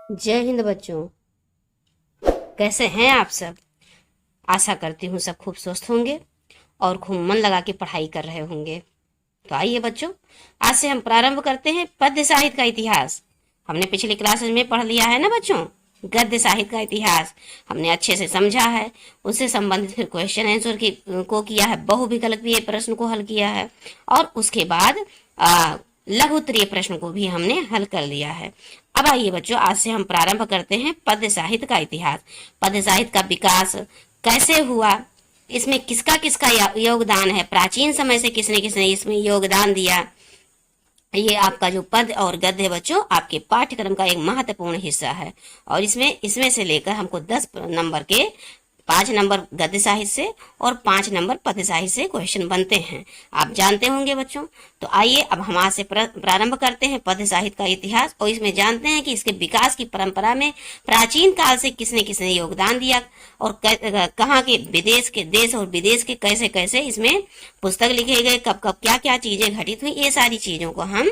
जय हिंद बच्चों। कैसे हैं आप सब? आशा करती हूँ सब खूब स्वस्थ होंगे और खूब मन लगा के पढ़ाई कर रहे होंगे। तो आइए बच्चों, आज से हम प्रारंभ करते हैं पद्य साहित्य का इतिहास। हमने पिछली क्लासेस में पढ़ लिया है ना बच्चों, गद्य साहित्य का इतिहास हमने अच्छे से समझा है। उससे संबंधित फिर क्वेश्चन आंसर की को किया है, बहुविकल्पीय प्रश्न को हल किया है और उसके बाद लघु उत्तरीय प्रश्न को भी हमने हल कर लिया है। अब आइए बच्चों, आज से हम प्रारंभ करते हैं पद्य साहित्य का इतिहास। पद्य साहित्य का विकास कैसे हुआ, इसमें किसका किसका योगदान है, प्राचीन समय से किसने किसने इसमें योगदान दिया, ये आपका जो पद्य और गद्य है बच्चों, आपके पाठ्यक्रम का एक महत्वपूर्ण हिस्सा है। और इसमें इसमें से लेकर हमको 10 नंबर के 5 नंबर गद्य साहित्य से और 5 नंबर पद्य साहित्य से क्वेश्चन बनते हैं, आप जानते होंगे बच्चों। तो आइए अब हम आज से प्रारंभ करते हैं पद्य साहित्य का इतिहास और इसमें जानते हैं कि इसके विकास की परंपरा में प्राचीन काल से किसने किसने योगदान दिया और कहाँ के देश और विदेश के कैसे कैसे इसमें पुस्तक लिखे गए, कब कब क्या क्या चीजें घटित हुई, ये सारी चीजों को हम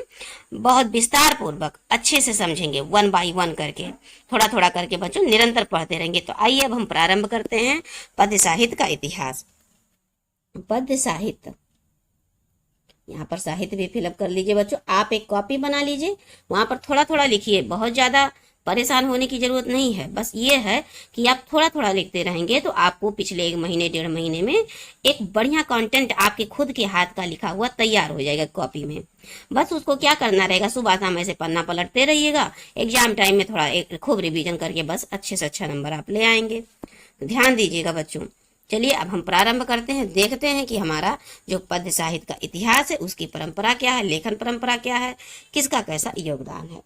बहुत विस्तार पूर्वक अच्छे से समझेंगे, 1 बाय 1 करके, थोड़ा थोड़ा करके बच्चों निरंतर पढ़ते रहेंगे। तो आइए अब हम प्रारंभ करते हैं पद्य साहित्य का इतिहास। पद्य साहित्य, यहाँ पर साहित्य भी फिलअप कर लीजिए बच्चों। आप एक कॉपी बना लीजिए, वहां पर थोड़ा थोड़ा लिखिए, बहुत ज्यादा परेशान होने की जरूरत नहीं है। बस ये है कि आप थोड़ा थोड़ा लिखते रहेंगे तो आपको पिछले 1 महीने 1.5 महीने में एक बढ़िया कंटेंट आपके खुद के हाथ का लिखा हुआ तैयार हो जाएगा कॉपी में। बस उसको क्या करना रहेगा, सुबह शाम ऐसे पन्ना पलटते रहिएगा, एग्जाम टाइम में थोड़ा एक खूब रिवीजन करके बस अच्छे से अच्छा नंबर आप ले आएंगे। तो ध्यान दीजिएगा बच्चों। चलिए अब हम प्रारंभ करते हैं, देखते हैं कि हमारा जो पद्य साहित्य का इतिहास है उसकी परंपरा क्या है, लेखन परंपरा क्या है, किसका कैसा योगदान है।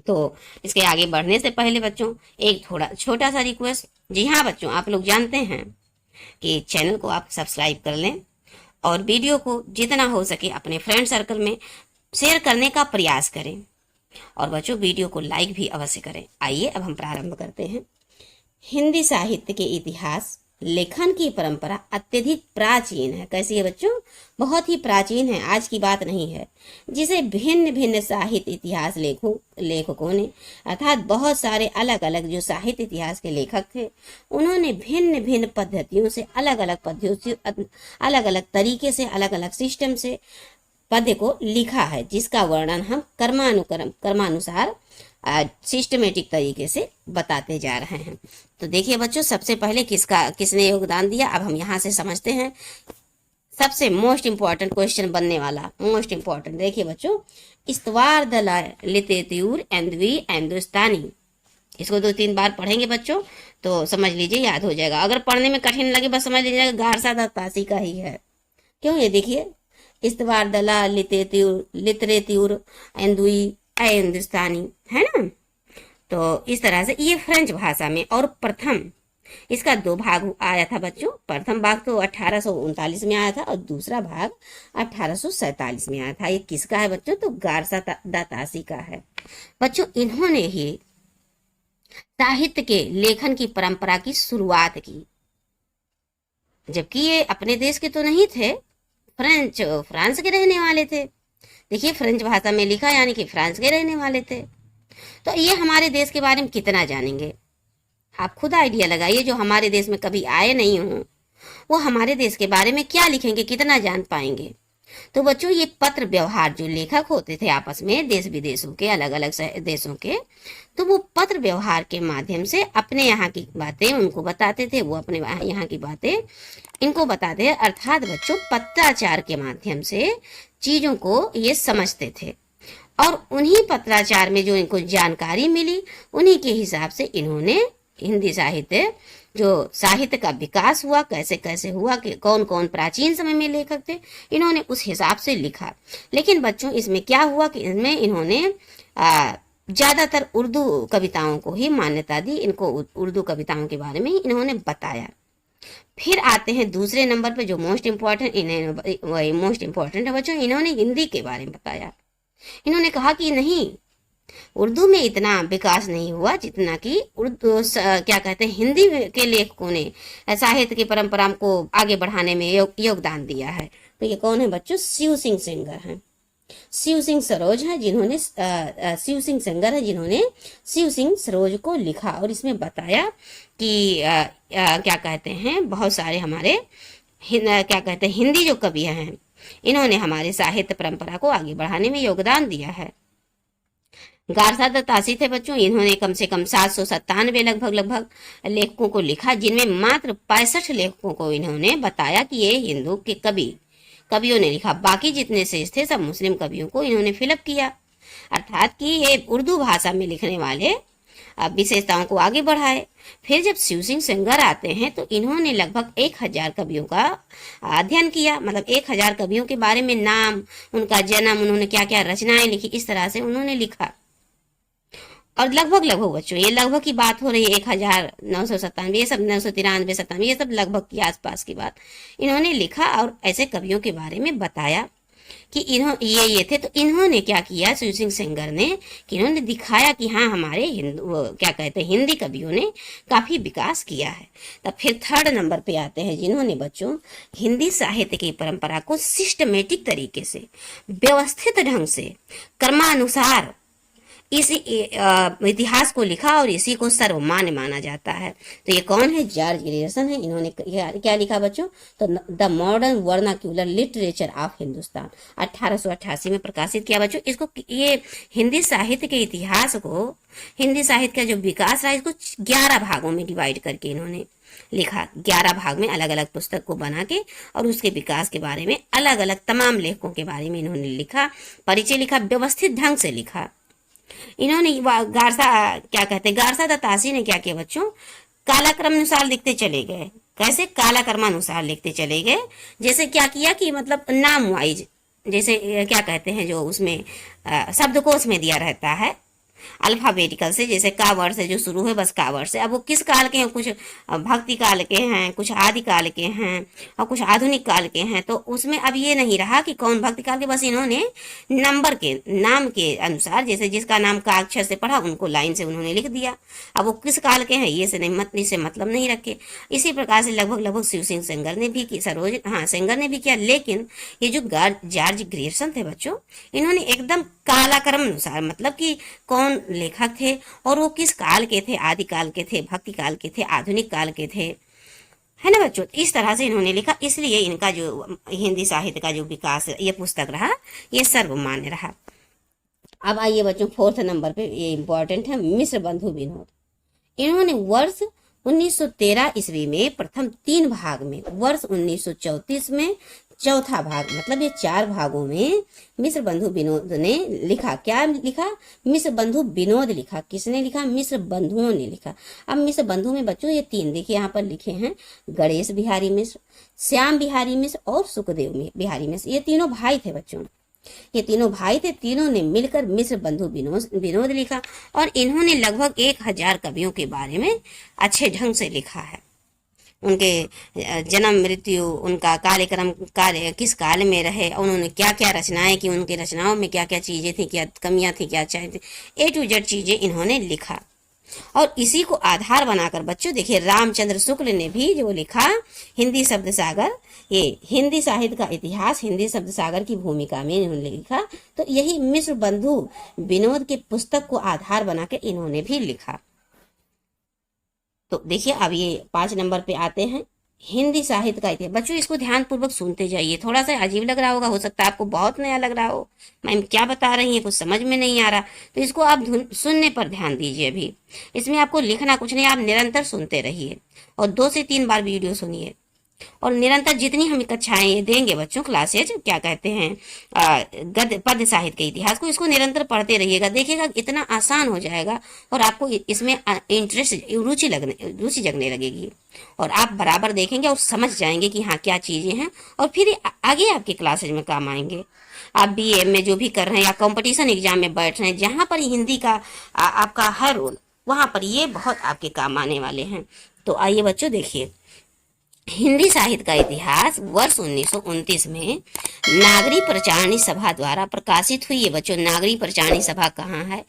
तो इसके आगे बढ़ने से पहले बच्चों एक थोड़ा छोटा सा रिक्वेस्ट। जी हाँ बच्चों, आप लोग जानते हैं कि चैनल को आप सब्सक्राइब कर लें और वीडियो को जितना हो सके अपने फ्रेंड सर्कल में शेयर करने का प्रयास करें और बच्चों वीडियो को लाइक भी अवश्य करें। आइए अब हम प्रारंभ करते हैं। हिंदी साहित्य के इतिहास लेखन की परंपरा अत्यधिक प्राचीन है। कैसी है बच्चों? बहुत ही प्राचीन है, आज की बात नहीं है। जिसे भिन्न भिन्न साहित्य इतिहास लेखकों ने, अर्थात बहुत सारे अलग अलग जो साहित्य इतिहास के लेखक थे, उन्होंने भिन्न भिन्न पद्धतियों से, अलग अलग तरीके से, अलग अलग सिस्टम से पद्य को लिखा है, जिसका वर्णन हम कर्मानुसार सिस्टमेटिक तरीके से बताते जा रहे हैं। तो देखिए बच्चों, सबसे पहले किसने योगदान दिया, अब हम यहाँ से समझते हैं। सबसे मोस्ट इंपॉर्टेंट क्वेश्चन बनने वाला, मोस्ट इंपॉर्टेंट, देखिए बच्चों, इस्तवार दला लितेत्यूर एंदवी एंदुस्तानी, इसको 2-3 बार पढ़ेंगे बच्चों तो समझ लीजिए याद हो जाएगा। अगर पढ़ने में कठिन लगे बस समझ लीजिएगा गारसा दातासी का ही है। क्यों? ये देखिए, इस्तवार दला लितेत्यूर एंदवी हिंदुस्तानी है ना। तो इस तरह से ये फ्रेंच भाषा में, और प्रथम इसका 2 भाग आया था बच्चों। प्रथम भाग तो 1839 में आया था और दूसरा भाग 1847 में आया था। ये किसका है बच्चों? तो गारसा दातासी का है बच्चों। इन्होंने ही साहित्य के लेखन की परंपरा की शुरुआत की, जबकि ये अपने देश के तो नहीं थे, फ्रांस के रहने वाले थे। देखिए, फ्रेंच भाषा में लिखा, यानी कि फ्रांस के रहने वाले थे। तो ये हमारे देश के बारे में कितना जानेंगे, आप खुद आइडिया लगाइए। जो हमारे देश में कभी आए नहीं हो वो हमारे देश के बारे में क्या लिखेंगे, कितना जान पाएंगे। तो बच्चों, ये पत्र व्यवहार जो लेखक होते थे आपस में, देश विदेशों के, अलग अलग देशों के, तो वो पत्र व्यवहार के माध्यम से अपने यहाँ की बातें उनको बताते थे, वो अपने यहाँ की बातें इनको बताते हैं। अर्थात बच्चों, पत्राचार के माध्यम से चीजों को ये समझते थे और उन्हीं पत्राचार में जो इनको जानकारी मिली, उन्हीं के हिसाब से इन्होंने हिंदी साहित्य, जो साहित्य का विकास हुआ, कैसे कैसे हुआ, कि कौन कौन प्राचीन समय में लेखक थे, इन्होंने उस हिसाब से लिखा। लेकिन बच्चों, इसमें क्या हुआ कि इसमें इन्होंने ज्यादातर उर्दू कविताओं को ही मान्यता दी, इनको उर्दू कविताओं के बारे में इन्होंने बताया। फिर आते हैं दूसरे नंबर पे जो मोस्ट इम्पोर्टेंट है बच्चों, इन्होंने हिंदी के बारे में बताया। इन्होंने कहा कि नहीं, उर्दू में इतना विकास नहीं हुआ जितना कि उर्दू क्या कहते हैं, हिंदी के लेखकों ने साहित्य की परंपरा को आगे बढ़ाने में योगदान दिया है। तो ये कौन है बच्चों? शिव सिंह सेंगर हैं। शिव सिंह सरोज है जिन्होंने शिव सिंह सेंगर है जिन्होंने शिव सिंह सरोज को लिखा, और इसमें बताया कि क्या कहते हैं, बहुत सारे हमारे क्या कहते हैं हिंदी जो कवि हैं, इन्होंने हमारे साहित्य परंपरा को आगे बढ़ाने में योगदान दिया है। गारसा दत्तासी थे बच्चों, इन्होंने कम से कम 797 लगभग लेखकों को लिखा, जिनमें मात्र 65 लेखकों को इन्होंने बताया कि ये हिंदू के कवियों ने लिखा। बाकी जितने शेष थे सब मुस्लिम कवियों को इन्होंने फिलअप किया, अर्थात कि ये उर्दू भाषा में लिखने वाले विशेषताओं को आगे बढ़ाए। फिर जब शिव सिंह सेंगर आते हैं तो इन्होंने लगभग 1000 कवियों का अध्ययन किया, मतलब 1000 कवियों के बारे में नाम, उनका जन्म, उन्होंने क्या क्या रचनाएं लिखी, इस तरह से उन्होंने लिखा। और लगभग बच्चों, ये लगभग की बात हो रही है, 1997, ये सब 993 97, ये सब लगभग के आसपास की बात इन्होंने लिखा और ऐसे कवियों के बारे में बताया कि ये थे। तो इन्होंने क्या किया, शिव सिंह सेंगर ने, कि इन्होंने दिखाया कि हाँ हमारे क्या कहते हैं हिंदी कवियों ने काफी विकास किया है। तब फिर 3rd नंबर पे आते हैं जिन्होंने बच्चों हिंदी साहित्य की परंपरा को सिस्टमेटिक तरीके से, व्यवस्थित ढंग से, क्रमानुसार इसी इतिहास को लिखा और इसी को सर्वमान्य माना जाता है। तो ये कौन है, जॉर्ज ग्रियर्सन है। इन्होंने क्या लिखा बच्चों, तो the modern vernacular literature of Hindustan 1888 में प्रकाशित किया बच्चों। इसको ये हिंदी साहित्य के इतिहास को, हिंदी साहित्य का जो विकास रहा, इसको 11 भागों में डिवाइड करके इन्होंने लिखा। 11 भाग में अलग अलग पुस्तक को बना के और उसके विकास के बारे में अलग अलग तमाम लेखकों के बारे में इन्होंने लिखा, परिचय लिखा, व्यवस्थित ढंग से लिखा। इन्होंने गारसा दत्तासी ने क्या किया बच्चों, कालाक्रमानुसार लिखते चले गए। कैसे, कालाक्रमानुसार लिखते चले गए। जैसे क्या किया कि मतलब नाम वाइज, जैसे क्या कहते हैं जो उसमें शब्दकोश में दिया रहता है अल्फाबेटिकल से, जैसे का वर्ड से जो शुरू है बस का वर्ड से। अब वो किस काल के हैं, कुछ भक्ति काल के हैं, कुछ आदि काल के हैं और कुछ आधुनिक काल के हैं। तो उसमें अब ये नहीं रहा कि कौन भक्ति काल के, बस इन्होंने नंबर के नाम के अनुसार, जैसे जिसका नाम का अक्षर से पढ़ा उनको लाइन से उन्होंने लिख दिया। अब वो किस काल के हैं ये से नहीं, से मतलब नहीं रखे। इसी प्रकार से लगभग शिव सिंह सेंगर ने भी की, सेंगर ने भी किया। लेकिन ये जो जॉर्ज ग्रियर्सन थे बच्चों, इन्होंने एकदम कालाक्रम अनुसार, मतलब कि कौन लेखक थे और वो किस काल के थे, आदि काल के थे, भक्ति काल के थे, आधुनिक काल के थे, है ना बच्चों। इस तरह से इन्होंने लिखा, इसलिए इनका जो हिंदी साहित्य का जो विकास ये पुस्तक रहा, ये सर्वमान्य रहा। अब आइए बच्चों 4th नंबर पे, ये इंपॉर्टेंट है, मिश्र बंधु विनोद। इन्होंने वर्ष 1913 ईस्वी में प्रथम 3 भाग में, वर्ष 1934 में चौथा भाग, मतलब ये 4 भागों में मिश्र बंधु विनोद ने लिखा। क्या लिखा, मिश्र बंधु विनोद लिखा। किसने लिखा, मिश्र बंधुओं ने लिखा। अब मिश्र बंधु में बच्चों ये 3 देखिए यहाँ पर लिखे हैं, गणेश बिहारी मिश्र, श्याम बिहारी मिश्र और सुखदेव बिहारी मिश्र। ये तीनों भाई थे बच्चों, ये तीनों भाई थे। तीनों ने मिलकर मिश्र बंधु विनोद लिखा और इन्होंने लगभग 1000 कवियों के बारे में अच्छे ढंग से लिखा है। उनके जन्म, मृत्यु, उनका कार्यक्रम, किस काल में रहे, उन्होंने क्या क्या रचनाएं की, उनकी रचनाओं में क्या क्या चीजें थी, क्या कमियां थी, क्या अच्छाई थी, A to Z चीजें इन्होंने लिखा। और इसी को आधार बनाकर बच्चों देखिए रामचंद्र शुक्ल ने भी जो लिखा हिंदी शब्द सागर, ये हिंदी साहित्य का इतिहास हिंदी शब्द सागर की भूमिका में इन्होंने लिखा। तो यही मिश्र बंधु विनोद के पुस्तक को आधार बना के इन्होंने भी लिखा। तो देखिए अब ये 5 नंबर पे आते हैं, हिंदी साहित्य का इतिहास। बच्चों इसको ध्यान पूर्वक सुनते जाइए, थोड़ा सा अजीब लग रहा होगा, हो सकता है आपको बहुत नया लग रहा हो, मैम क्या बता रही हैं, कुछ समझ में नहीं आ रहा, तो इसको आप सुनने पर ध्यान दीजिए। अभी इसमें आपको लिखना कुछ नहीं, आप निरंतर सुनते रहिए और 2 से 3 बार वीडियो सुनिए और निरंतर जितनी हम कक्षाएं ये देंगे बच्चों, क्लासेज क्या कहते हैं गद्य पद्य साहित्य के इतिहास को, इसको निरंतर पढ़ते रहिएगा, देखिएगा इतना आसान हो जाएगा और आपको इसमें इंटरेस्ट, रुचि जगने लगेगी और आप बराबर देखेंगे और समझ जाएंगे कि हाँ क्या चीजें हैं और फिर आगे आपके क्लासेज में काम आएंगे। आप BA में जो भी कर रहे हैं या कंपटीशन एग्जाम में बैठ रहे हैं, जहां पर हिंदी का आपका है रोल, वहां पर ये बहुत आपके काम आने वाले हैं। तो आइए बच्चों देखिए, हिंदी साहित्य का इतिहास वर्ष 1929 में नागरी प्रचारणी सभा द्वारा प्रकाशित हुई है बच्चों। नागरी प्रचारणी सभा कहाँ है,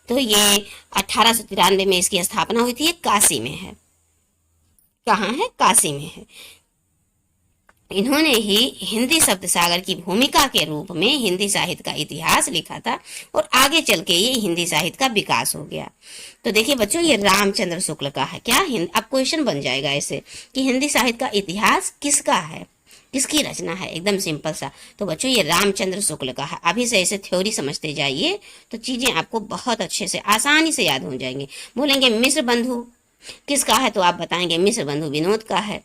तो ये 1893 में इसकी स्थापना हुई थी। ये काशी में है। कहाँ है, काशी में है। इन्होंने ही हिंदी शब्द सागर की भूमिका के रूप में हिंदी साहित्य का इतिहास लिखा था और आगे चल के ये हिंदी साहित्य का विकास हो गया। तो देखिए बच्चों, ये रामचंद्र शुक्ल का है। क्या अब क्वेश्चन बन जाएगा ऐसे कि हिंदी साहित्य का इतिहास किसका है, किसकी रचना है, एकदम सिंपल सा। तो बच्चों ये रामचंद्र शुक्ल का है। अभी से ऐसे थ्योरी समझते जाइए तो चीजें आपको बहुत अच्छे से आसानी से याद हो जाएंगे। बोलेंगे मिश्र बंधु किसका है, तो आप बताएंगे मिश्र बंधु विनोद का है।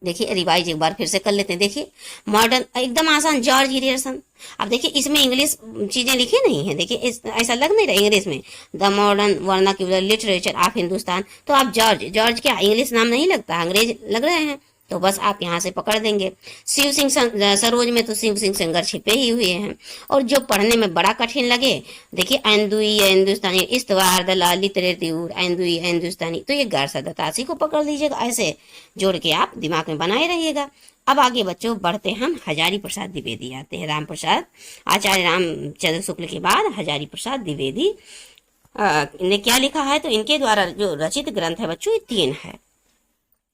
देखिए रिवाइज एक बार फिर से कर लेते हैं। देखिए मॉडर्न एकदम आसान, जॉर्ज एरियर्सन। अब देखिए इसमें इंग्लिश चीजें लिखी नहीं है, देखिए ऐसा लग नहीं रहा इंग्लिश में, the modern vernacular literature of Hindustan. तो आप जॉर्ज क्या इंग्लिश नाम नहीं लगता, अंग्रेज लग रहे हैं, तो बस आप यहाँ से पकड़ देंगे। शिव सिंह सरोज में तो शिव सिंह संगर छिपे ही हुए हैं। और जो पढ़ने में बड़ा कठिन लगे, देखिए एंदुई हिंदुस्तानी, इस्तवार दलाल लिटरेचर एंदुई हिंदुस्तानी, तो ये गारसा दत्तासी को पकड़ लीजिएगा। ऐसे जोड़ के आप दिमाग में बनाए रहिएगा। अब आगे बच्चों बढ़ते हम हजारी प्रसाद द्विवेदी आते हैं। राम प्रसाद आचार्य रामचंद्र शुक्ल के बाद हजारी प्रसाद द्विवेदी ने क्या लिखा है, तो इनके द्वारा जो रचित ग्रंथ है बच्चों ये 3 है।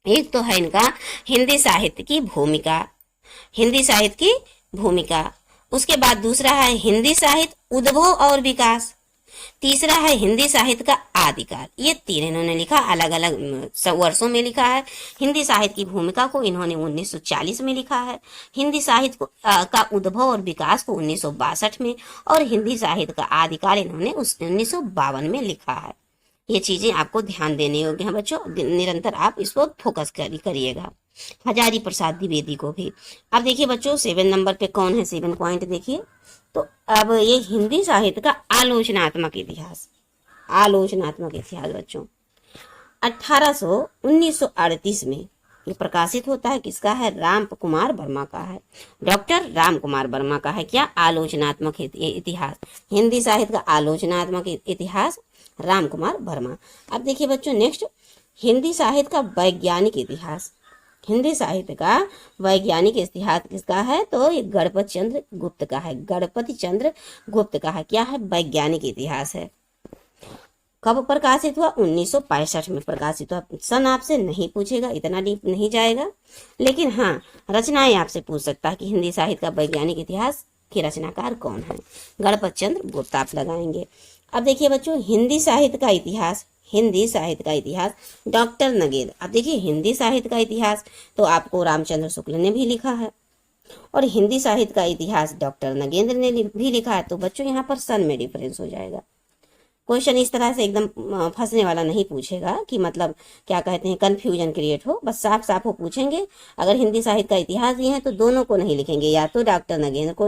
एक तो है इनका हिंदी साहित्य की भूमिका, हिंदी साहित्य की भूमिका। उसके बाद दूसरा है हिंदी साहित्य उद्भव और विकास। तीसरा है हिंदी साहित्य का आदिकाल। ये 3 इन्होंने लिखा, अलग अलग वर्षों में लिखा है। हिंदी साहित्य की भूमिका को इन्होंने 1940 में लिखा है, हिंदी साहित्य का उद्भव और विकास को 1962 में, और हिंदी साहित्य का आदिकाल इन्होंने 1952 में लिखा है। ये चीजें आपको ध्यान देने योग्य हैं बच्चों, निरंतर आप इस पर फोकस करिएगा। हजारी प्रसाद द्विवेदी को भी। अब देखिए बच्चों 7 नंबर पे कौन है, 7 पॉइंट देखिए। तो अब ये हिंदी साहित्य का आलोचनात्मक इतिहास, आलोचनात्मक इतिहास बच्चों 1938 में ये प्रकाशित होता है। किसका है, राम कुमार वर्मा का है, डॉक्टर राम कुमार वर्मा का है। क्या, आलोचनात्मक इतिहास, हिंदी साहित्य का आलोचनात्मक इतिहास, राम कुमार वर्मा। अब देखिए बच्चों नेक्स्ट, हिंदी साहित्य का वैज्ञानिक इतिहास। हिंदी साहित्य का वैज्ञानिक इतिहास किसका है, तो ये गणपति चंद्र गुप्त का है, गणपति चंद्र गुप्त का है। क्या है, वैज्ञानिक इतिहास है। कब प्रकाशित हुआ, 1965 में प्रकाशित हुआ। सन आपसे नहीं पूछेगा, इतना डीप नहीं जाएगा, लेकिन हाँ रचनाएं आपसे पूछ सकता है कि हिंदी साहित्य का वैज्ञानिक इतिहास के रचनाकार कौन है, गणपति चंद्र गुप्त आप लगाएंगे। अब देखिए बच्चों हिंदी साहित्य का इतिहास, हिंदी साहित्य का इतिहास डॉक्टर नगेंद्र। अब देखिए हिंदी साहित्य का इतिहास तो आपको रामचंद्र शुक्ल ने भी लिखा है, और हिंदी साहित्य का इतिहास डॉक्टर नगेंद्र ने भी लिखा है। तो बच्चों यहाँ पर सन में डिफरेंस हो जाएगा। क्वेश्चन इस तरह से एकदम फंसने वाला नहीं पूछेगा कि मतलब क्या कहते हैं कंफ्यूजन क्रिएट हो, बस साफ साफ वो पूछेंगे। अगर हिंदी साहित्य का इतिहास दिए हैं तो दोनों को नहीं लिखेंगे, या तो डॉक्टर नगेंद्र को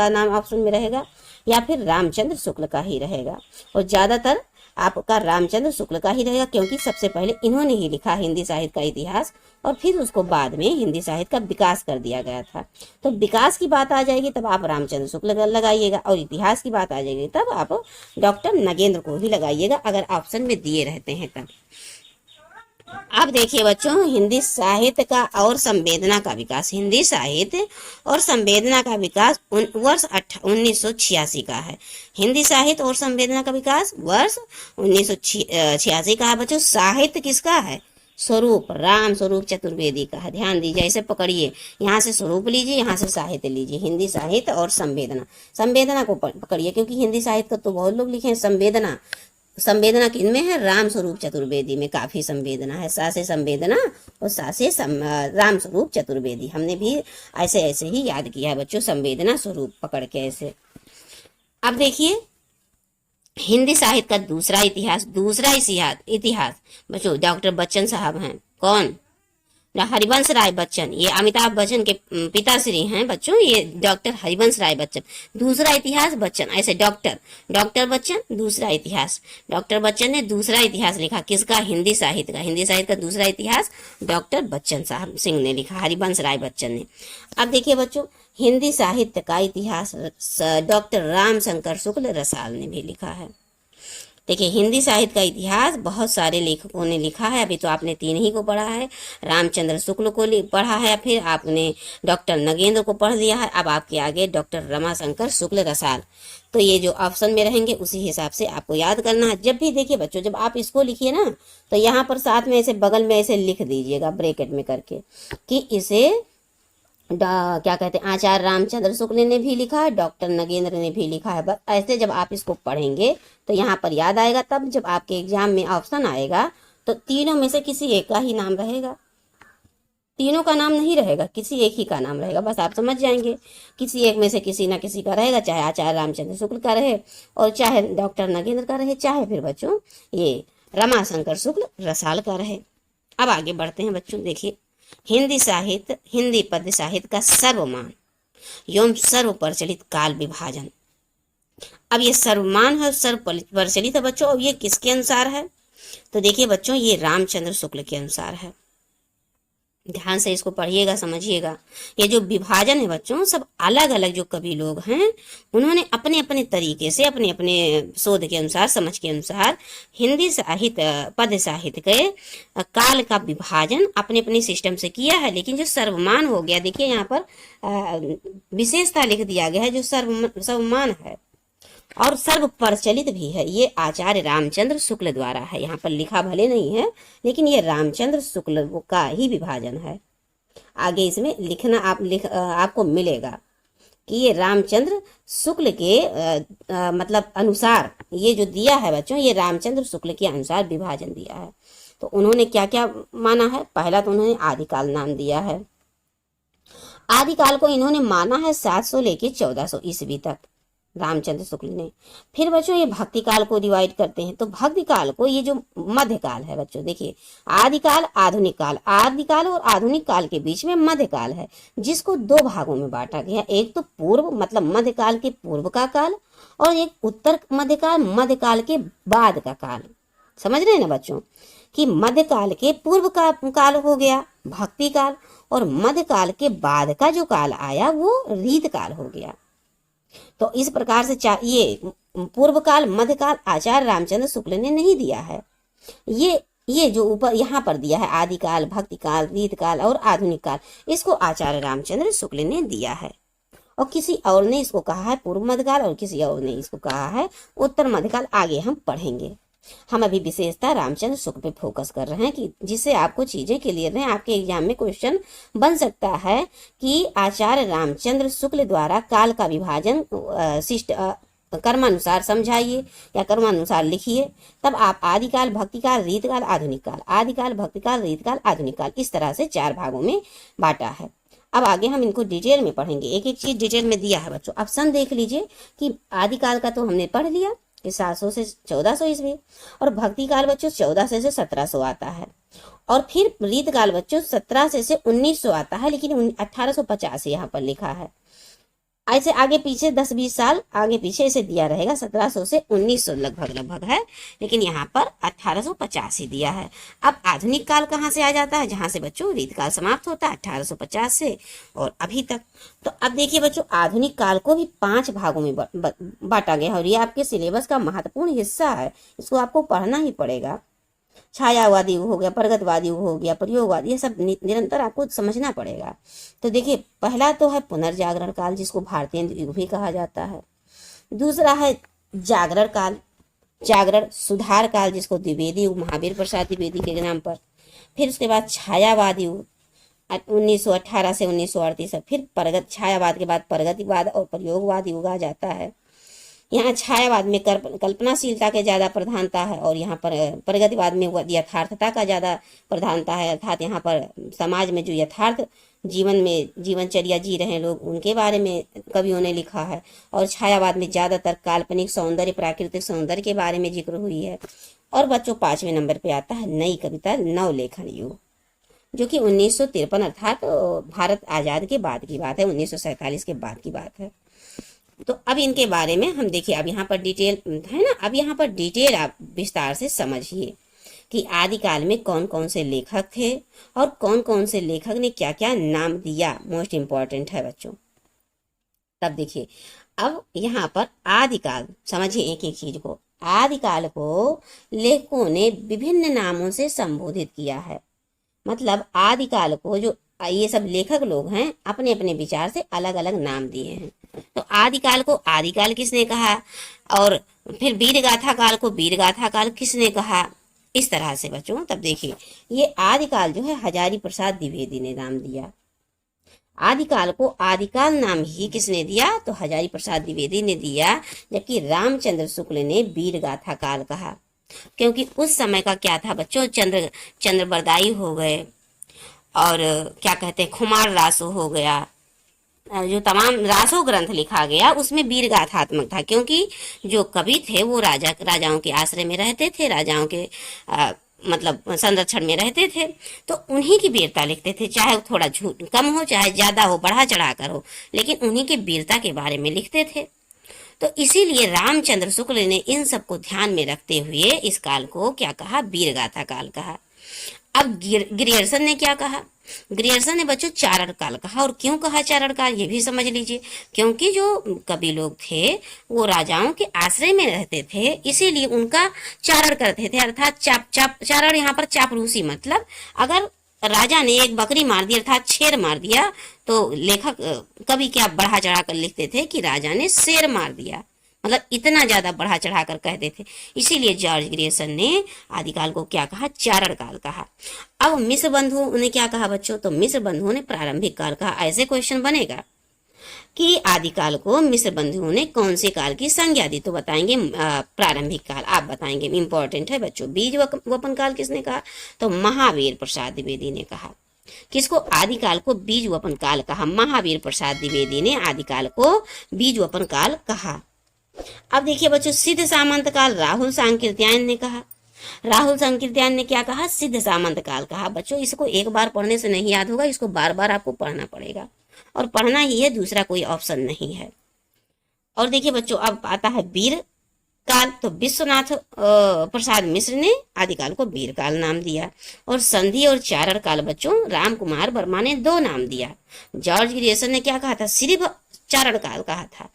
नाम ऑप्शन में रहेगा या फिर रामचंद्र शुक्ल का ही रहेगा, और ज्यादातर आपका रामचंद्र शुक्ल का ही रहेगा, क्योंकि सबसे पहले इन्होंने ही लिखा हिंदी साहित्य का इतिहास, और फिर उसको बाद में हिंदी साहित्य का विकास कर दिया गया था। तो विकास की बात आ जाएगी तब आप रामचंद्र शुक्ल लगाइएगा, और इतिहास की बात आ जाएगी तब आप डॉक्टर नगेंद्र को ही लगाइएगा, अगर ऑप्शन में दिए रहते हैं तब। अब देखिए बच्चों हिंदी साहित्य का और संवेदना का विकास, हिंदी साहित्य और संवेदना का विकास वर्ष 1986 का है। हिंदी साहित्य और संवेदना का विकास वर्ष 1986 का है बच्चों। साहित्य किसका है, स्वरूप राम स्वरूप चतुर्वेदी का है। ध्यान दीजिए, ऐसे पकड़िए, यहाँ से स्वरूप लीजिए, यहाँ से साहित्य लीजिए। हिंदी साहित्य और संवेदना, संवेदना को पकड़िए, क्योंकि हिंदी साहित्य का तो बहुत लोग लिखे हैं। संवेदना किनमें है, राम स्वरूप चतुर्वेदी में काफी संवेदना है। सा से संवेदना और सा से राम स्वरूप चतुर्वेदी, हमने भी ऐसे ऐसे ही याद किया है बच्चों, संवेदना स्वरूप पकड़ के ऐसे। अब देखिए हिंदी साहित्य का दूसरा इतिहास बच्चों डॉक्टर बच्चन साहब हैं। कौन, हरिवंश राय बच्चन, ये अमिताभ बच्चन के पिताश्री हैं बच्चों, ये डॉक्टर हरिवंश राय बच्चन। दूसरा इतिहास बच्चन, ऐसे डॉक्टर बच्चन दूसरा इतिहास, डॉक्टर बच्चन ने दूसरा इतिहास लिखा किसका, हिंदी साहित्य का। हिंदी साहित्य का दूसरा इतिहास डॉक्टर बच्चन साहब सिंह ने लिखा, हरिवंश राय बच्चन ने। अब देखिए बच्चों हिंदी साहित्य का इतिहास डॉक्टर रामशंकर शुक्ल रसाल ने भी लिखा है। देखिए हिंदी साहित्य का इतिहास बहुत सारे लेखकों ने लिखा है। अभी तो आपने 3 ही को पढ़ा है, रामचंद्र शुक्ल को पढ़ा है, फिर आपने डॉक्टर नगेंद्र को पढ़ लिया है। अब आपके आगे डॉक्टर रमाशंकर शुक्ल रसाल। तो ये जो ऑप्शन में रहेंगे उसी हिसाब से आपको याद करना है। जब भी देखिए बच्चों, जब आप इसको लिखिए ना तो यहाँ पर साथ में ऐसे बगल में ऐसे लिख दीजिएगा ब्रैकेट में करके कि इसे क्या कहते हैं, आचार्य रामचंद्र शुक्ल ने भी लिखा है, डॉक्टर नगेंद्र ने भी लिखा है। बस ऐसे जब आप इसको पढ़ेंगे तो यहाँ पर याद आएगा। तब जब आपके एग्जाम में ऑप्शन आएगा तो तीनों में से किसी एक का ही नाम रहेगा, तीनों का नाम नहीं रहेगा, किसी एक ही का नाम रहेगा। बस आप समझ जाएंगे, किसी एक में से किसी ना किसी का रहेगा, चाहे आचार्य रामचंद्र शुक्ल का रहे और चाहे डॉक्टर नगेंद्र का रहे, चाहे फिर बच्चों ये रमाशंकर शुक्ल रसाल का रहे। अब आगे बढ़ते हैं बच्चों। देखिए, हिंदी साहित्य, हिंदी पद्य साहित्य का सर्वमान एवं सर्व प्रचलित काल विभाजन। अब ये सर्वमान है, सर्व प्रचलित है बच्चों। अब ये किसके अनुसार है? तो देखिए बच्चों, ये रामचंद्र शुक्ल के अनुसार है। ध्यान से इसको पढ़िएगा, समझिएगा। ये जो विभाजन है बच्चों, सब अलग अलग जो कवि लोग हैं उन्होंने अपने अपने तरीके से, अपने अपने शोध के अनुसार, समझ के अनुसार हिंदी साहित्य, पद्य साहित्य के काल का विभाजन अपने अपने सिस्टम से किया है। लेकिन जो सर्वमान हो गया, देखिए यहाँ पर विशेषता लिख दिया गया है, जो सर्वमान है और सर्व प्रचलित भी है, ये आचार्य रामचंद्र शुक्ल द्वारा है। यहाँ पर लिखा भले नहीं है, लेकिन ये रामचंद्र शुक्ल का ही विभाजन है। आगे इसमें लिखना आपको मिलेगा कि ये रामचंद्र शुक्ल के मतलब अनुसार ये जो दिया है बच्चों, ये रामचंद्र शुक्ल के अनुसार विभाजन दिया है। तो उन्होंने क्या क्या माना है? पहला तो उन्होंने आदिकाल नाम दिया है। आदिकाल को इन्होंने माना है 700 लेके 1400 ईस्वी तक, रामचंद्र शुक्ल ने। फिर बच्चों ये भक्ति काल को डिवाइड करते हैं। तो भक्ति काल को, ये जो मध्यकाल है बच्चों, देखिए आदिकाल, आधुनिक काल, आदिकाल और आधुनिक काल के बीच में मध्यकाल है, जिसको दो भागों में बांटा गया। एक तो पूर्व मतलब मध्यकाल के पूर्व का काल, और एक उत्तर मध्यकाल, मध्यकाल के बाद का काल। समझ रहे हैं ना बच्चों कि मध्यकाल के पूर्व का काल हो गया भक्ति काल, और मध्यकाल के बाद का जो काल आया वो रीत काल हो गया। तो इस प्रकार से ये पूर्व काल, मध्यकाल आचार्य रामचंद्र शुक्ल ने नहीं दिया है। ये जो ऊपर यहाँ पर दिया है, आदिकाल, भक्ति काल, रीत काल और आधुनिक काल, इसको आचार्य रामचंद्र शुक्ल ने दिया है। और किसी और ने इसको कहा है पूर्व मध्यकाल, और किसी और ने इसको कहा है उत्तर मध्यकाल। आगे हम पढ़ेंगे। हम अभी विशेषता रामचंद्र शुक्ल पे फोकस कर रहे हैं कि जिससे आपको चीजें क्लियर रहें। आपके एग्जाम में क्वेश्चन बन सकता है कि आचार्य रामचंद्र शुक्ल द्वारा काल का विभाजन कर्मानुसार समझाइए या कर्मानुसार लिखिए। तब आप आदिकाल, भक्तिकाल, रीतकाल, आधुनिक काल, आदिकाल, भक्तिकाल, रीतकाल, आधुनिक काल, इस तरह से 4 भागों में बांटा है। अब आगे हम इनको डिटेल में पढ़ेंगे। एक एक चीज डिटेल में दिया है बच्चों। ऑप्शन देख लीजिए कि आदिकाल का तो हमने पढ़ लिया, 700 से 1400 ईस्वी, और भक्ति काल बच्चों 1400 से 1700 आता है, और फिर रीत काल बच्चों 1700 से 1900 आता है, लेकिन 1850 यहाँ पर लिखा है। ऐसे आगे पीछे 10-20 साल आगे पीछे इसे दिया रहेगा, 1700 से 1900 लगभग है, लेकिन यहाँ पर 1850 ही दिया है। अब आधुनिक काल कहाँ से आ जाता है? जहाँ से बच्चों रीत काल समाप्त होता है 1850 से और अभी तक। तो अब देखिए बच्चों, आधुनिक काल को भी 5 भागों में बांटा गया है, और ये आपके सिलेबस का महत्वपूर्ण हिस्सा है। इसको आपको पढ़ना ही पड़ेगा। छायावादी युग हो गया, प्रगतवादी युग हो गया, प्रयोगवादी, ये सब निरंतर आपको समझना पड़ेगा। तो देखिए, पहला तो है पुनर्जागरण काल, जिसको भारतीय युग भी कहा जाता है। दूसरा है जागरण काल, जागरण सुधार काल, जिसको द्विवेदी युग, महावीर प्रसाद द्विवेदी के नाम पर। फिर उसके बाद छायावादी युग 1918 से 1938। फिर छायावाद के बाद प्रगतिवाद और प्रयोगवाद युग आ जाता है। यहाँ छायावाद में कल्पनाशीलता के ज्यादा प्रधानता है, और यहाँ पर प्रगतिवाद में यथार्थता का ज्यादा प्रधानता है। अर्थात यहाँ पर समाज में जो यथार्थ जीवन में जीवनचर्या जी रहे हैं लोग, उनके बारे में कवियों ने लिखा है। और छायावाद में ज्यादातर काल्पनिक सौंदर्य, प्राकृतिक सौंदर्य के बारे में जिक्र हुई है। और बच्चों 5वें नंबर पे आता है नई कविता, नवलेखन युग, जो कि 1953 अर्थात भारत आजाद के बाद की बात है, 1947 के बाद की बात है। तो अब इनके बारे में हम देखिए, अब यहाँ पर डिटेल है ना, अब यहाँ पर डिटेल आप विस्तार से समझिए कि आदिकाल में कौन कौन से लेखक थे और कौन कौन से लेखक ने क्या क्या नाम दिया। मोस्ट इंपॉर्टेंट है बच्चों। तब देखिए, अब यहाँ पर आदिकाल समझिए एक एक चीज को। आदिकाल को लेखकों ने विभिन्न नामों से संबोधित किया है। मतलब आदिकाल को जो ये सब लेखक लोग हैं, अपने अपने विचार से अलग अलग नाम दिए हैं। तो आदिकाल को आदिकाल किसने कहा, और फिर वीरगाथा काल को वीरगाथा काल किसने कहा, इस तरह से बच्चों। तब देखिए, ये आदिकाल जो है हजारी प्रसाद द्विवेदी ने नाम दिया। आदिकाल को आदिकाल नाम ही किसने दिया? तो हजारी प्रसाद द्विवेदी ने दिया, जबकि रामचंद्र शुक्ल ने वीर गाथा काल कहा। क्योंकि उस समय का क्या था बच्चों, चंद्र बरदाई हो गए, और क्या कहते हैं, खुमार रासो हो गया, जो तमाम रासो ग्रंथ लिखा गया उसमें वीर गाथात्मक था। क्योंकि जो कवि थे वो राजाओं के आश्रय में रहते थे, राजाओं के मतलब संरक्षण में रहते थे, तो उन्हीं की वीरता लिखते थे, चाहे थोड़ा झूठ कम हो चाहे ज्यादा हो, बढ़ा चढ़ा कर हो, लेकिन उन्हीं के वीरता के बारे में लिखते थे। तो इसीलिए रामचंद्र शुक्ल ने इन सबको ध्यान में रखते हुए इस काल को क्या कहा? वीर गाथा काल कहा। अब ग्रियर्सन ने क्या कहा? ग्रियर्सन ने बच्चों चारण काल कहा। और क्यों कहा चारण काल, ये भी समझ लीजिए। क्योंकि जो कवि लोग थे वो राजाओं के आश्रय में रहते थे, इसीलिए उनका चारण करते थे, अर्थात चारण यहाँ पर चापलूसी, मतलब अगर राजा ने एक बकरी मार दी अर्थात शेर मार दिया, तो लेखक कवि क्या बढ़ा चढ़ा कर लिखते थे कि राजा ने शेर मार दिया, मतलब इतना ज्यादा बढ़ा चढ़ा कर कहते थे। इसीलिए जॉर्ज ग्रियर्सन ने आदिकाल को क्या कहा? चारण काल कहा। अब मिस्र बंधुओं ने क्या कहा बच्चों? तो मिस्र बंधुओं ने प्रारंभिक काल कहा। ऐसे क्वेश्चन बनेगा कि आदिकाल को मिस्र बंधुओं ने कौन से काल की संज्ञा दी? तो बताएंगे प्रारंभिक काल। आप बताएंगे, इंपॉर्टेंट है बच्चों। बीज वपन काल किसने कहा? तो महावीर प्रसाद द्विवेदी ने कहा। किसको? आदिकाल को बीज वपन काल कहा। महावीर प्रसाद द्विवेदी ने आदिकाल को बीज वपन काल कहा। अब देखिए बच्चों, सिद्ध सामंत काल राहुल सांकृत्यायन ने कहा। राहुल सांकृत्यायन ने क्या कहा? सिद्ध सामंत काल कहा। बच्चों इसको एक बार पढ़ने से नहीं याद होगा, इसको बार बार आपको पढ़ना पड़ेगा, और पढ़ना ही है, दूसरा कोई ऑप्शन नहीं है। और देखिए बच्चों, अब आता है वीर काल। तो विश्वनाथ प्रसाद मिश्र ने आदिकाल को वीर काल नाम दिया। और संधि और चारण काल बच्चों राम कुमार वर्मा ने 2 नाम दिया। जॉर्ज ग्रियर्सन ने क्या कहा था? सिर्फ चारण काल कहा था,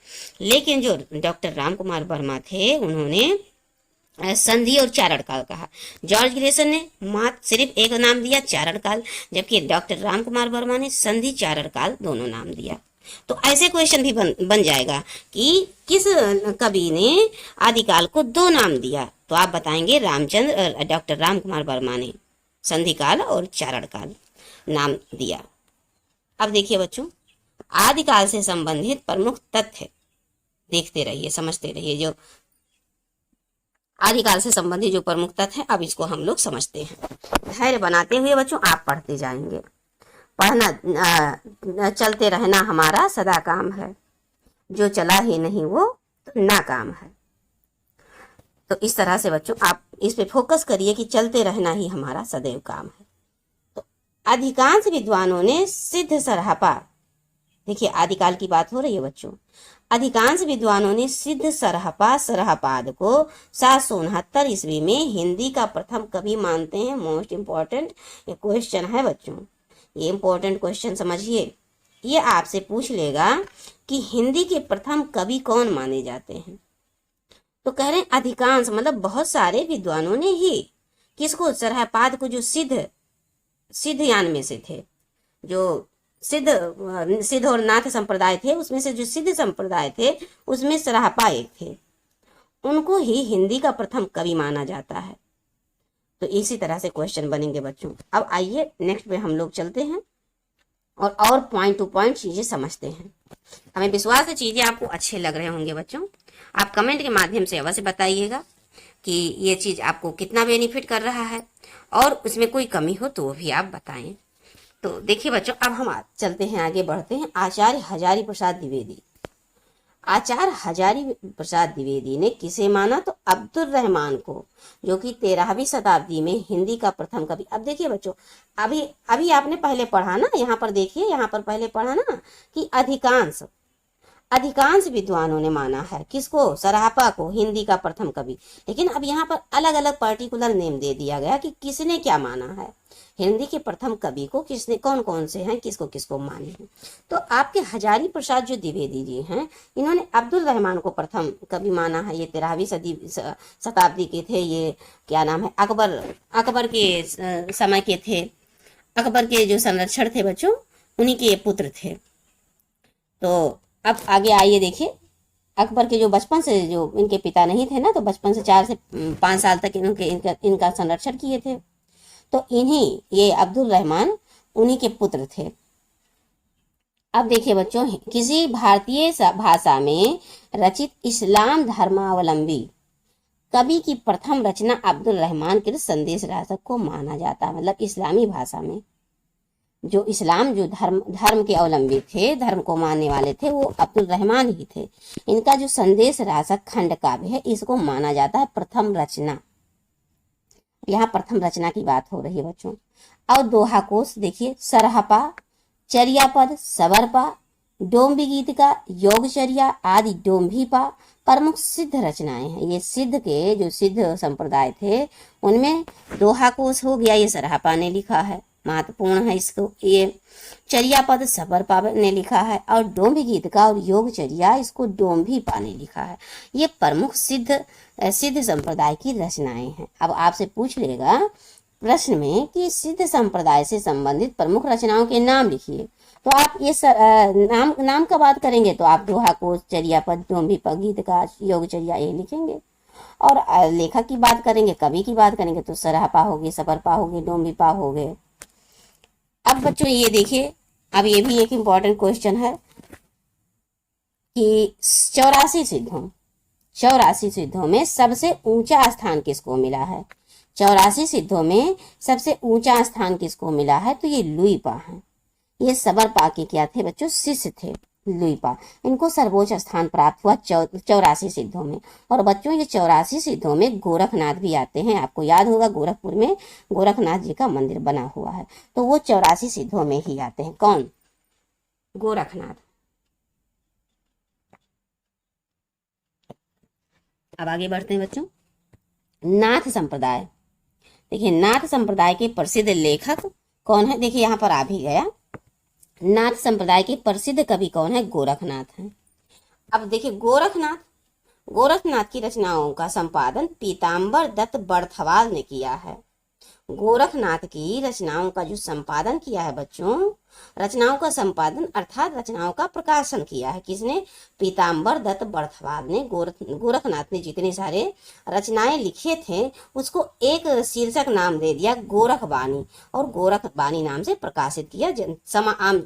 लेकिन जो डॉक्टर राम कुमार वर्मा थे उन्होंने संधि और चारण काल कहा। जॉर्ज ग्रियर्सन ने मात्र सिर्फ एक नाम दिया, चारण काल, जबकि डॉक्टर राम कुमार वर्मा ने संधि चारण काल दोनों नाम दिया। तो ऐसे क्वेश्चन भी बन जाएगा कि किस कवि ने आदिकाल को 2 नाम दिया? तो आप बताएंगे डॉक्टर राम कुमार वर्मा ने संधि काल और चारण काल नाम दिया। अब देखिए बच्चों, आदिकाल से संबंधित प्रमुख तथ्य देखते रहिए, समझते रहिए। जो आदिकाल से संबंधित जो प्रमुख तथ्य है, अब इसको हम लोग समझते हैं। धैर्य बनाते हुए बच्चों आप पढ़ते जाएंगे। पढ़ना चलते रहना हमारा सदा काम है, जो चला ही नहीं वो तो नाकाम है। तो इस तरह से बच्चों आप इस पे फोकस करिए कि चलते रहना ही हमारा सदैव काम है। तो अधिकांश विद्वानों ने सिद्ध सरहपा, देखिए आदिकाल की बात हो रही है बच्चों, अधिकांश विद्वानों ने सिद्ध सरहपाद को 769 ईस्वी में हिंदी का प्रथम कवि मानते हैं। मोस्ट इंपॉर्टेंट ये क्वेश्चन है बच्चों, ये इंपॉर्टेंट क्वेश्चन समझिए। ये आपसे पूछ लेगा कि हिंदी के प्रथम कवि कौन माने जाते हैं। तो कह रहे हैं अधिकांश, मतलब बहुत सारे विद्वानों ने ही किसको? सरहपाद को, जो सिद्ध यान में से थे, जो सिद्ध और नाथ संप्रदाय थे, उसमें से जो सिद्ध संप्रदाय थे उसमें सरहपा एक थे, उनको ही हिंदी का प्रथम कवि माना जाता है। तो इसी तरह से क्वेश्चन बनेंगे बच्चों। अब आइए नेक्स्ट पे हम लोग चलते हैं और पॉइंट टू पॉइंट चीजें समझते हैं। हमें विश्वास है चीजें आपको अच्छे लग रहे होंगे बच्चों। आप कमेंट के माध्यम से अवश्य बताइएगा कि ये चीज आपको कितना बेनिफिट कर रहा है, और उसमें कोई कमी हो तो वो भी आप बताएं। तो देखिए बच्चों, अब हम चलते हैं, आगे बढ़ते हैं। आचार्य हजारी प्रसाद द्विवेदी। आचार्य हजारी प्रसाद द्विवेदी ने किसे माना? तो अब्दुल रहमान को, जो कि 13वीं शताब्दी में हिंदी का प्रथम कवि। अब देखिए बच्चों, अभी आपने पहले पढ़ा ना, यहाँ पर देखिए, यहाँ पर पहले पढ़ा ना कि अधिकांश विद्वानों ने माना है किसको? सरहपा को हिंदी का प्रथम कवि। लेकिन अब यहाँ पर अलग अलग पर्टिकुलर नेम दे दिया गया कि किसने क्या माना है। हिंदी के प्रथम कवि को किसने, कौन कौन से हैं, किसको किसको माने हैं। तो आपके हजारी प्रसाद जो द्विवेदी जी हैं, इन्होंने अब्दुल रहमान को प्रथम कवि माना है। ये 13वीं शताब्दी के थे। ये क्या नाम है, अकबर के समय के थे। अकबर के जो संरक्षण थे बच्चों, उन्हीं के पुत्र थे। तो अब आगे आइए, देखिए अकबर के जो बचपन से, जो इनके पिता नहीं थे ना, तो बचपन से 4 से 5 साल तक इनका संरक्षण किए थे। तो ये अब्दुल रहमान उन्हीं के पुत्र थे। अब देखिए बच्चों, किसी भारतीय भाषा में रचित इस्लाम धर्मावलंबी कवि की प्रथम रचना अब्दुल रहमान के संदेश रासक को माना जाता है। मतलब इस्लामी भाषा में जो इस्लाम जो धर्म के अवलंबी थे, धर्म को मानने वाले थे, वो अब्दुल रहमान ही थे। इनका जो संदेश रासक खंड काव्य है, इसको माना जाता है प्रथम रचना। यहाँ प्रथम रचना की बात हो रही है बच्चों। और दोहा कोश देखिए, सरहपा, चर्यापद, सबरपा, डोम्बी गीतिका, योगचर्या आदि डोम्भीपा प्रमुख सिद्ध रचनाएं हैं। ये सिद्ध के जो सिद्ध संप्रदाय थे उनमें दोहा कोश हो गया, ये सरहपा ने लिखा है, महत्वपूर्ण है इसको। ये चर्यापद सबरपा ने लिखा है, और डोम्भी गीतिका और योगचर्या इसको डोम्भीपा ने लिखा है। ये प्रमुख सिद्ध संप्रदाय की रचनाएं हैं। अब आपसे पूछ लेगा प्रश्न में कि सिद्ध संप्रदाय से संबंधित प्रमुख रचनाओं के नाम लिखिए, तो आप ये नाम का बात करेंगे तो आप दोहा कोश, चर्यापद, डोम्भीपा, गीतिका, योगचर्या ये लिखेंगे। और लेखक की बात करेंगे, कवि की बात करेंगे तो सरहपा हो गए, सबरपा हो गए, डोम्भीपा हो गए। अब बच्चों ये देखिए, अब ये भी एक इम्पॉर्टेंट क्वेश्चन है कि 84 सिद्धों में सबसे ऊंचा स्थान किसको मिला है? 84 सिद्धों में सबसे ऊंचा स्थान किसको मिला है? तो ये लुईपा है। ये सबरपा के क्या थे बच्चों? शिष्य थे लुईपा। इनको सर्वोच्च स्थान प्राप्त हुआ 84 सिद्धों में। और बच्चों ये 84 सिद्धों में गोरखनाथ भी आते हैं। आपको याद होगा गोरखपुर में गोरखनाथ जी का मंदिर बना हुआ है, तो वो 84 सिद्धों में ही आते हैं। कौन? गोरखनाथ। अब आगे बढ़ते हैं बच्चों। नाथ संप्रदाय, देखिए नाथ संप्रदाय के प्रसिद्ध लेखक कौन है? देखिए यहाँ पर आ भी गया, नाथ संप्रदाय के प्रसिद्ध कवि कौन है? गोरखनाथ हैं। अब देखिए गोरखनाथ की रचनाओं का संपादन पीताम्बर दत्त बड़थवाल ने किया है। गोरखनाथ की रचनाओं का जो संपादन किया है बच्चों, रचनाओं का संपादन अर्थात रचनाओं का प्रकाशन किया है किसने? पीताम्बर दत्त बड़थवाल ने। गोरखनाथ ने जितने सारे रचनाएं लिखे थे उसको एक शीर्षक नाम दे दिया गोरखबानी, और गोरखबानी नाम से प्रकाशित किया आम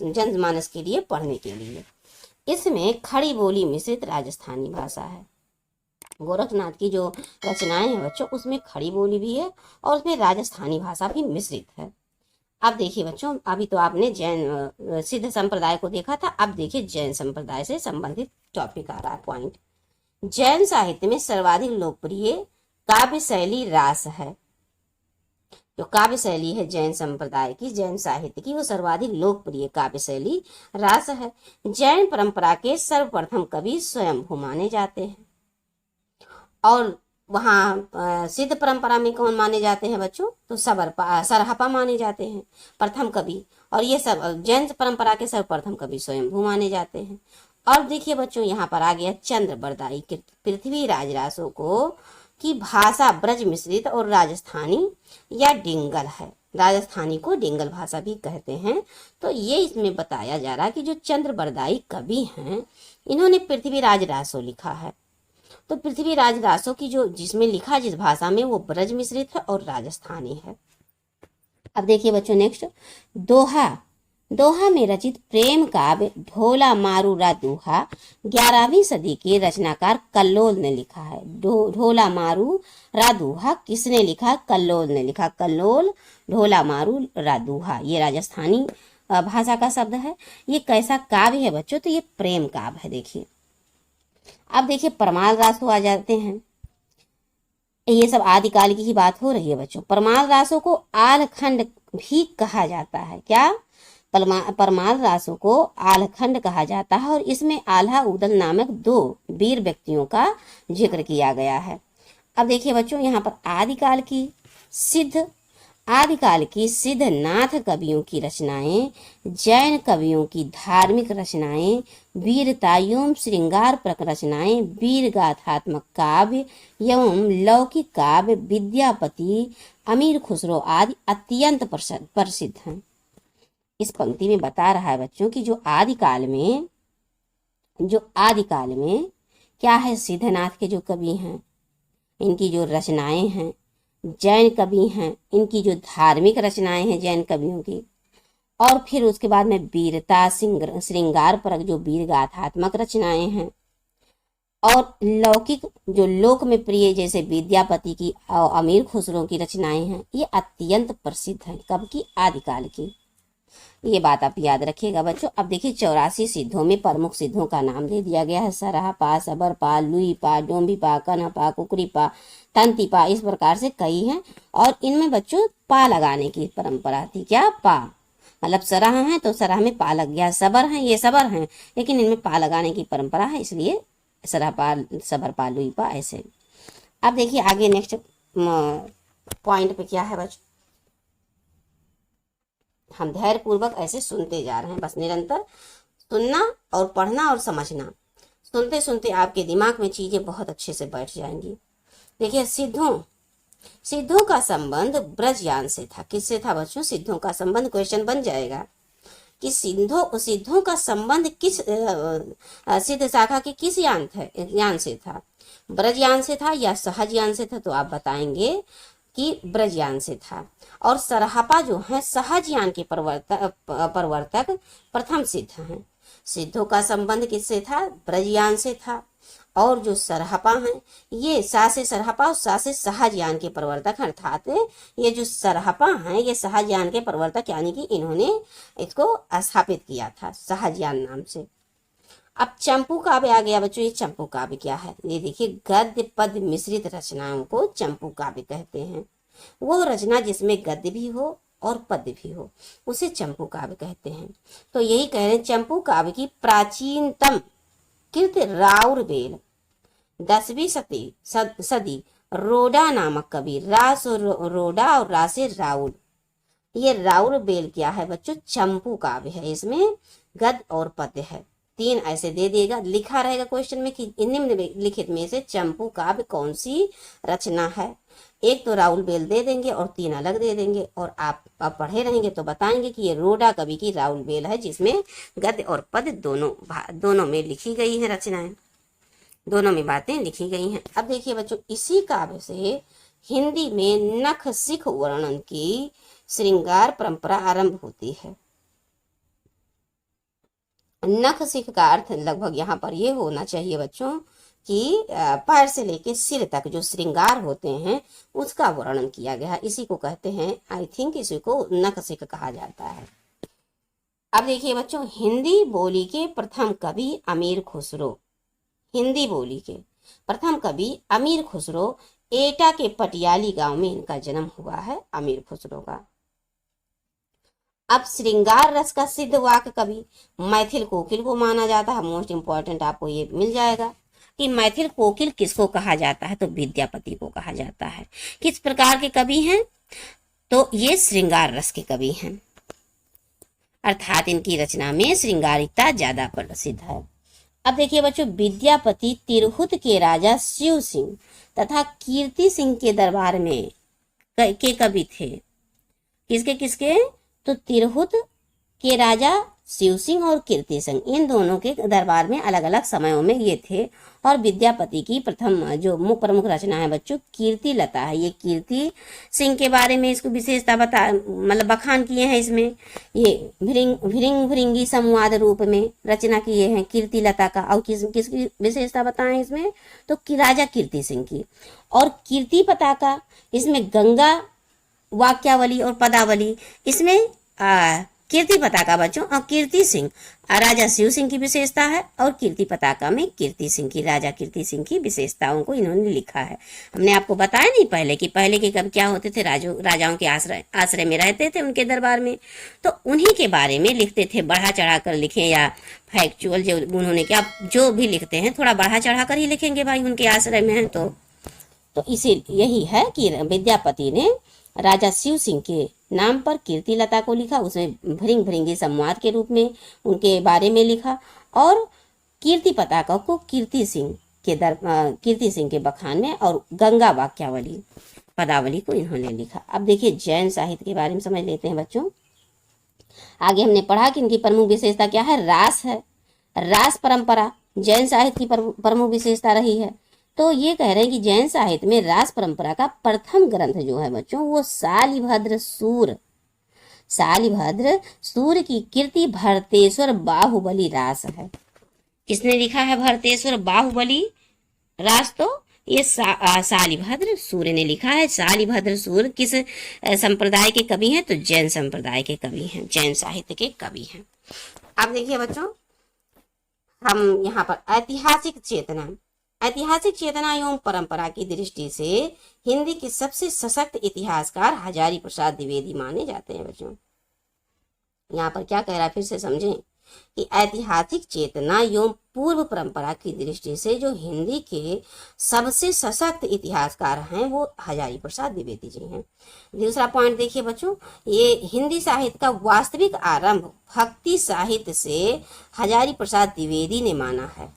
जनमानस के लिए पढ़ने के लिए। इसमें खड़ी बोली मिश्रित राजस्थानी भाषा है। गोरखनाथ की जो रचनाएं हैं बच्चों उसमें खड़ी बोली भी है और उसमें राजस्थानी भाषा भी मिश्रित है। अब देखिए बच्चों, अभी तो आपने जैन सिद्ध संप्रदाय को देखा था, अब देखिए जैन संप्रदाय से संबंधित टॉपिक आ रहा है पॉइंट। जैन साहित्य में सर्वाधिक लोकप्रिय काव्य शैली रास है। जो काव्य शैली है जैन संप्रदाय की, जैन साहित्य की, वो सर्वाधिक लोकप्रिय काव्य शैली रास है। जैन परंपरा के सर्वप्रथम कवि स्वयंभू माने जाते हैं। और वहाँ सिद्ध परंपरा में कौन माने जाते हैं बच्चों? तो सरहपा माने जाते हैं प्रथम कवि। और ये सब जैन परंपरा के सर्वप्रथम कवि स्वयंभू माने जाते हैं। और देखिए बच्चों यहाँ पर आ गया चंद्र बरदाई पृथ्वीराज रासो को की भाषा ब्रज मिश्रित और राजस्थानी या डिंगल है। राजस्थानी को डिंगल भाषा भी कहते हैं। तो ये इसमें बताया जा रहा है कि जो चंद्र बरदाई कवि हैं इन्होंने पृथ्वीराज रासो लिखा है। तो पृथ्वीराज रासो की जो जिसमें लिखा जिस भाषा में वो ब्रज मिश्रित है और राजस्थानी है। अब देखिए बच्चों नेक्स्ट, दोहा में रचित प्रेम काव्य ढोला मारू रा दूहा 11वीं सदी के रचनाकार कल्लोल ने लिखा है। ढोला मारू रा दूहा किसने लिखा? कल्लोल ने लिखा। कल्लोल ढोला मारू रा दूहा, ये राजस्थानी भाषा का शब्द है। ये कैसा काव्य है बच्चों? तो ये प्रेम काव्य है। देखिए अब देखिए परमाल रासो आ जाते हैं। ये सब आदिकाल की ही बात हो रही है बच्चों। परमाल रासो को आलखंड भी कहा जाता है। क्या? परमाल रासो को आलखंड कहा जाता है। और इसमें आल्हा उदल नामक 2 वीर व्यक्तियों का जिक्र किया गया है। अब देखिए बच्चों यहाँ पर आदिकाल की सिद्ध नाथ कवियों की रचनाएं, जैन कवियों की धार्मिक रचनाएं, वीरतायुम श्रृंगार प्रक रचनाएं, वीर गाथात्मक काव्य एवं लौकिक काव्य, विद्यापति, अमीर खुसरो आदि अत्यंत प्रसिद्ध हैं। इस पंक्ति में बता रहा है बच्चों कि जो आदिकाल में क्या है, सिद्धनाथ के जो कवि हैं इनकी जो रचनाएं हैं, जैन कवि हैं इनकी जो धार्मिक रचनाएं हैं जैन कवियों की, और फिर उसके बाद में वीरता श्रृंगार परक जो वीर गाथात्मक रचनाएं हैं, और लौकिक जो लोक में प्रिय जैसे विद्यापति की और अमीर खुसरो की रचनाएं हैं, ये अत्यंत प्रसिद्ध हैं। कब की? आदिकाल की। ये बात आप याद रखिएगा बच्चों। अब देखिए 84 सिद्धों में प्रमुख सिद्धों का नाम दे दिया गया है। सरहपा, सबरपा, लुईपा, डोम्बीपा, कन्हपा, कुकरीपा, तंतीपा, इस प्रकार से कई हैं। और इनमें बच्चों पा लगाने की परंपरा थी। क्या? पा, मतलब सरह है तो सरह में पा लग गया। सबर है, ये सबर हैं, लेकिन इनमें पा लगाने की परंपरा है, इसलिए सरहपा, सबरपा, लुईपा ऐसे। अब देखिए आगे नेक्स्ट पॉइंट पे क्या है बच्चों, हम धैर्य पूर्वक ऐसे सुनते जा रहे हैं, बस निरंतर सुनना और पढ़ना और समझना। सुनते सुनते आपके दिमाग में चीजें बहुत अच्छे से बैठ जाएंगी। देखिए सिद्धों का संबंध ब्रजयान से था। किससे था बच्चों? सिद्धों का संबंध। क्वेश्चन बन जाएगा कि सिद्धों का संबंध किस सिद्ध शाखा के किस यान से था? ब्रजयान से था या सहजयान से था? तो आप बताएंगे कि ब्रजयान से था। और सरहपा जो है सहजयान के प्रवर्तक प्रथम सिद्ध हैं। सिद्धों का संबंध किससे था? ब्रजयान से था। और जो सरहपा हैं, ये सा से सरहपा और सा से सहजयान के प्रवर्तक, अर्थात ये जो सरहपा हैं ये सहजयान के प्रवर्तक, यानी कि इन्होंने इसको स्थापित किया था सहजयान नाम से। अब चंपू काव्य आ गया बच्चों। ये चंपू काव्य क्या है? ये देखिए गद्य पद मिश्रित रचनाओं को चंपू काव्य कहते हैं। वो रचना जिसमें गद्य भी हो और पद्य भी हो उसे चंपू काव्य कहते हैं। तो यही कह रहे हैं चंपू काव्य की प्राचीनतम कृत राउरबेल 10वीं सदी रोडा नामक कवि, रास रोडा और रासे राउल। ये राउरबेल क्या है बच्चों? चंपू काव्य है। इसमें गद्य और पद्य है। 3 ऐसे दे देगा, लिखा रहेगा क्वेश्चन में कि निम्नलिखित में से चंपू काव्य कौन सी रचना है। एक तो राउल बेल दे देंगे और 3 अलग दे देंगे, और आप पढ़े रहेंगे तो बताएंगे कि ये रोडा कवि की राउल बेल है, जिसमें गद्य और पद्य दोनों में लिखी गई है रचनाएं, दोनों में बातें लिखी गई हैं। अब देखिए बच्चों इसी काव्य से हिंदी में नख सिख वर्णन की श्रृंगार परंपरा आरंभ होती है। नख सिख का अर्थ लगभग यहाँ पर ये होना चाहिए बच्चों कि पैर से लेके सिर तक जो श्रृंगार होते हैं उसका वर्णन किया गया है। इसी को कहते हैं, आई थिंक इसी को नख सिख कहा जाता है। अब देखिए बच्चों हिंदी बोली के प्रथम कवि अमीर खुसरो। हिंदी बोली के प्रथम कवि अमीर खुसरो, एटा के पटियाली गांव में इनका जन्म हुआ है, अमीर खुसरो का। अब श्रृंगार रस का सिद्ध वाक कवि मैथिल कोकिल को माना जाता है। मोस्ट इंपॉर्टेंट आपको ये मिल जाएगा कि मैथिल कोकिल किसको कहा जाता है? तो विद्यापति को कहा जाता है। किस प्रकार के कवि हैं? तो ये श्रृंगार रस के कवि हैं, अर्थात इनकी रचना में श्रृंगारिकता ज्यादा प्रसिद्ध है। अब देखिए बच्चों विद्यापति तिरहुत के राजा शिव सिंह तथा कीर्ति सिंह के दरबार में के कवि थे। किसके किसके? तो तिरहुत के राजा शिव सिंह और कीर्ति सिंह, इन दोनों के दरबार में अलग अलग समयों में ये थे। और विद्यापति की प्रथम जो प्रमुख रचना है बच्चों कीर्ति लता है। ये कीर्ति सिंह के बारे में इसको विशेषता मतलब बखान किए हैं। इसमें ये भिरिंग भिरिंगी संवाद रूप में रचना किए हैं कीर्ति लता का। और किसकी विशेषता बताएं इसमें? तो राजा कीर्ति सिंह की। और कीर्ति पताका इसमें गंगा वाक्यावली और पदावली, इसमें कीर्ति पताका बच्चों और कीर्ति सिंह राजा शिव सिंह की विशेषता है। और कीर्ति पताका में कीर्ति सिंह की, राजा कीर्ति सिंह की विशेषताओं को इन्होंने लिखा है। हमने आपको बताया नहीं पहले कि पहले के कब क्या होते थे, राजाओं के आश्रय में रहते थे उनके दरबार में, तो उन्हीं के बारे में लिखते थे। बढ़ा चढ़ा कर लिखे या फैक्चुअल जो उन्होंने क्या जो भी लिखते हैं थोड़ा बढ़ा चढ़ा कर ही लिखेंगे भाई, उनके आश्रय में है तो इसी यही है कि विद्यापति ने राजा शिव सिंह के नाम पर कीर्ति लता को लिखा। उसमें भरिंग भरिंगी संवाद के रूप में उनके बारे में लिखा। और कीर्ति पताका को कीर्ति सिंह के बखान में और गंगा वाक्यावली पदावली को इन्होंने लिखा। अब देखिए जैन साहित्य के बारे में समझ लेते हैं बच्चों। आगे हमने पढ़ा कि इनकी प्रमुख विशेषता क्या है? रास है। रास परंपरा जैन साहित्य की प्रमुख विशेषता रही है। तो ये कह रहे हैं कि जैन साहित्य में रास परंपरा का प्रथम ग्रंथ जो है बच्चों वो शालिभद्र सूर शालिभद्र सूर्य की कीर्ति भरतेश्वर बाहुबली रास है। किसने लिखा है भरतेश्वर बाहुबली रास? तो ये शालिभद्र सूर्य ने लिखा है। शालिभद्र सूर्य किस संप्रदाय के कवि हैं? तो जैन संप्रदाय के कवि हैं, जैन साहित्य के कवि हैं। अब देखिए बच्चों, हम यहाँ पर ऐतिहासिक चेतना एवं परंपरा की दृष्टि से हिंदी के सबसे सशक्त इतिहासकार हजारी प्रसाद द्विवेदी माने जाते हैं। बच्चों यहाँ पर क्या कह रहा है, फिर से समझें कि ऐतिहासिक चेतना एवं पूर्व परंपरा की दृष्टि से जो हिंदी के सबसे सशक्त इतिहासकार हैं वो हजारी प्रसाद द्विवेदी जी हैं। दूसरा पॉइंट देखिए बच्चों, ये हिंदी साहित्य का वास्तविक आरंभ भक्ति साहित्य से हजारी प्रसाद द्विवेदी ने माना है।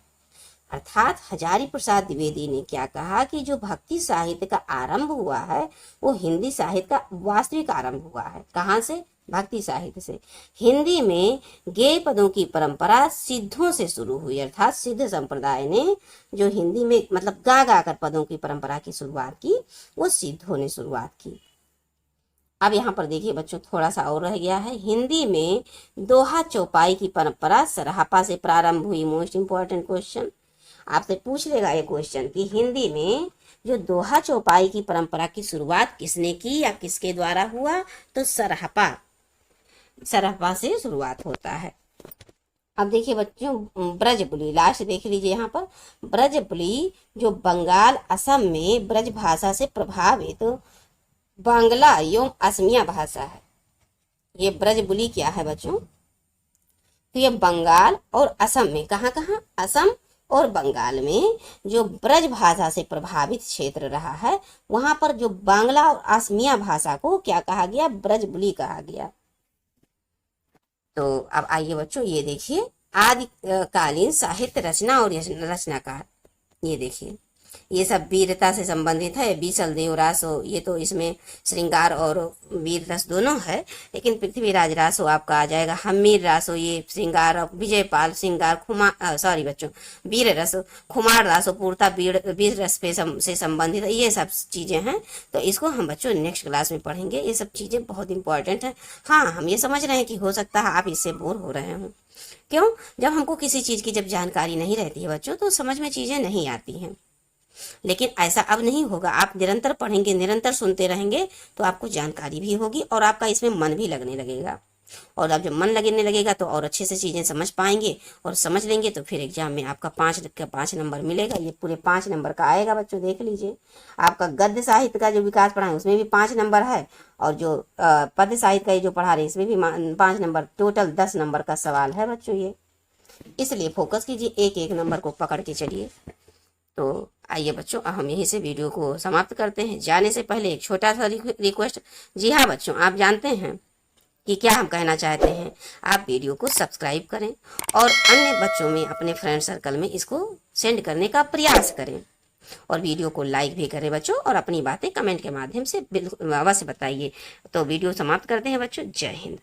अर्थात हजारी प्रसाद द्विवेदी ने क्या कहा कि जो भक्ति साहित्य का आरंभ हुआ है वो हिंदी साहित्य का वास्तविक आरंभ हुआ है। कहाँ से? भक्ति साहित्य से। हिंदी में गेय पदों की परंपरा सिद्धों से शुरू हुई, अर्थात सिद्ध संप्रदाय ने जो हिंदी में मतलब गा गा कर पदों की परंपरा की शुरुआत की वो सिद्धों ने शुरुआत की। अब यहाँ पर देखिए बच्चों, थोड़ा सा और रह गया है। हिंदी में दोहा चौपाई की परंपरा सरहपा से प्रारंभ हुई। मोस्ट इंपॉर्टेंट क्वेश्चन आपसे पूछ लेगा ये क्वेश्चन कि हिंदी में जो दोहा चौपाई की परंपरा की शुरुआत किसने की या किसके द्वारा हुआ? तो सरहपा से शुरुआत होता है। अब देखिए बच्चों, ब्रजबुली लास्ट देख लीजिए यहाँ पर। ब्रजबुली जो बंगाल असम में ब्रज भाषा से प्रभावित बांग्ला एवं असमिया भाषा है। ये ब्रजबुली क्या है बच्चों? तो ये बंगाल और असम में, कहाँ कहाँ? असम और बंगाल में जो ब्रज भाषा से प्रभावित क्षेत्र रहा है वहां पर जो बांग्ला और असमिया भाषा को क्या कहा गया? ब्रजबुली कहा गया। तो अब आइए बच्चों, ये देखिए आदिकालीन साहित्य रचना और रचनाकार। ये देखिए, ये सब वीरता से संबंधित है। बीसल देव रासो, ये तो इसमें श्रृंगार और वीर रस दोनों है, लेकिन पृथ्वीराज रासो आपका आ जाएगा। हमीर रासो ये श्रृंगार और विजयपाल श्रृंगार वीर रस। खुमार रासो पूर्णता वीर रस पे से संबंधित है। ये सब चीजें हैं, तो इसको हम बच्चों नेक्स्ट क्लास में पढ़ेंगे। ये सब चीजें बहुत इंपॉर्टेंट है। हाँ, हम ये समझ रहे हैं कि हो सकता है आप इससे बोर हो रहे हो। क्यों? जब हमको किसी चीज की जब जानकारी नहीं रहती है बच्चों तो समझ में चीजें नहीं आती हैं। लेकिन ऐसा अब नहीं होगा। आप निरंतर पढ़ेंगे, निरंतर सुनते रहेंगे तो आपको जानकारी भी होगी और आपका इसमें मन भी लगने लगेगा। और अब जब मन लगने लगेगा तो और अच्छे से चीजें समझ पाएंगे, और समझ लेंगे तो फिर एग्जाम में आपका 5 नंबर मिलेगा। ये पूरे 5 नंबर का आएगा बच्चों। देख लीजिए, आपका गद्य साहित्य का जो विकास पढ़ा है उसमें भी 5 नंबर है, और जो पद्य साहित्य का जो पढ़ा रहे हैं इसमें भी 5 नंबर। टोटल 10 नंबर का सवाल है बच्चों ये। इसलिए फोकस कीजिए, एक एक नंबर को पकड़ के चलिए। तो आइए बच्चों, अब हम यहीं से वीडियो को समाप्त करते हैं। जाने से पहले एक छोटा सा रिक्वेस्ट। जी हाँ बच्चों, आप जानते हैं कि क्या हम कहना चाहते हैं। आप वीडियो को सब्सक्राइब करें और अन्य बच्चों में, अपने फ्रेंड सर्कल में इसको सेंड करने का प्रयास करें, और वीडियो को लाइक भी करें बच्चों, और अपनी बातें कमेंट के माध्यम से अवश्य बताइए। तो वीडियो समाप्त करते हैं बच्चों। जय हिंद।